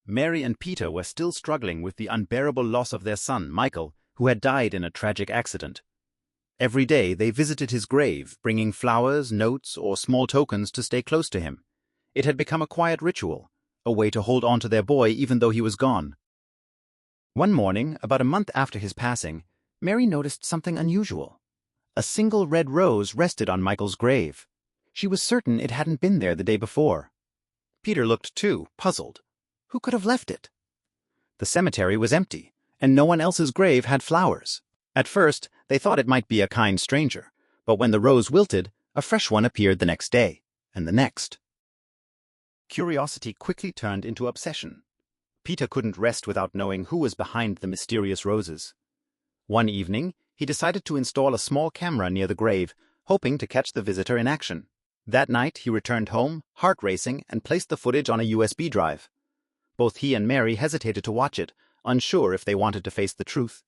Mary and Peter were still struggling with the unbearable loss of their son, Michael, who had died in a tragic accident. Every day they visited his grave, bringing flowers, notes, or small tokens to stay close to him. It had become a quiet ritual, a way to hold on to their boy even though he was gone. One morning, about a month after his passing, Mary noticed something unusual. A single red rose rested on Michael's grave. She was certain it hadn't been there the day before. Peter looked too, puzzled. Who could have left it? The cemetery was empty, and no one else's grave had flowers. At first, they thought it might be a kind stranger, but when the rose wilted, a fresh one appeared the next day, and the next. Curiosity quickly turned into obsession. Peter couldn't rest without knowing who was behind the mysterious roses. One evening, he decided to install a small camera near the grave, hoping to catch the visitor in action. That night, he returned home, heart racing, and placed the footage on a USB drive. Both he and Mary hesitated to watch it, unsure if they wanted to face the truth.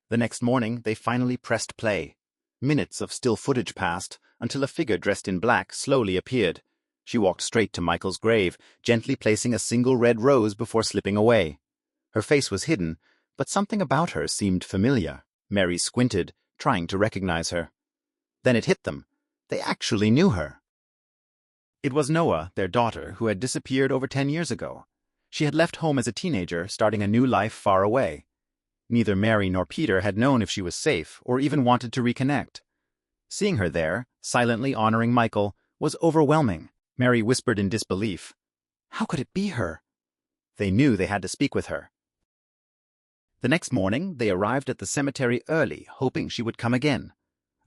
The next morning, they finally pressed play. Minutes of still footage passed, until a figure dressed in black slowly appeared. She walked straight to Michael's grave, gently placing a single red rose before slipping away. Her face was hidden, but something about her seemed familiar. Mary squinted, trying to recognize her. Then it hit them. They actually knew her. It was Noah, their daughter, who had disappeared over 10 years ago. She had left home as a teenager, starting a new life far away. Neither Mary nor Peter had known if she was safe or even wanted to reconnect. Seeing her there, silently honoring Michael, was overwhelming. Mary whispered in disbelief. How could it be her? They knew they had to speak with her. The next morning, they arrived at the cemetery early, hoping she would come again.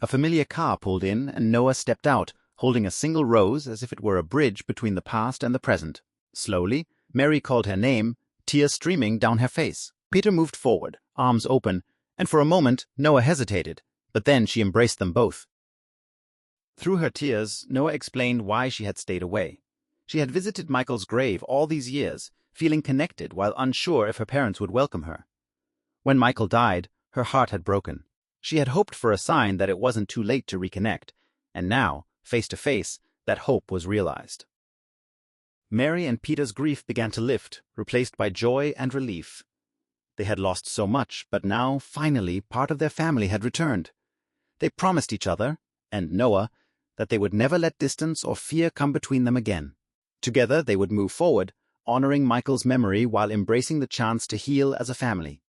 A familiar car pulled in, and Noah stepped out, holding a single rose as if it were a bridge between the past and the present. Slowly, Mary called her name, tears streaming down her face. Peter moved forward, arms open, and for a moment, Noah hesitated, but then she embraced them both. Through her tears, Noah explained why she had stayed away. She had visited Michael's grave all these years, feeling connected while unsure if her parents would welcome her. When Michael died, her heart had broken. She had hoped for a sign that it wasn't too late to reconnect, and now, face to face, that hope was realized. Mary and Peter's grief began to lift, replaced by joy and relief. They had lost so much, but now, finally, part of their family had returned. They promised each other, and Noah, that they would never let distance or fear come between them again. Together they would move forward, honoring Michael's memory while embracing the chance to heal as a family.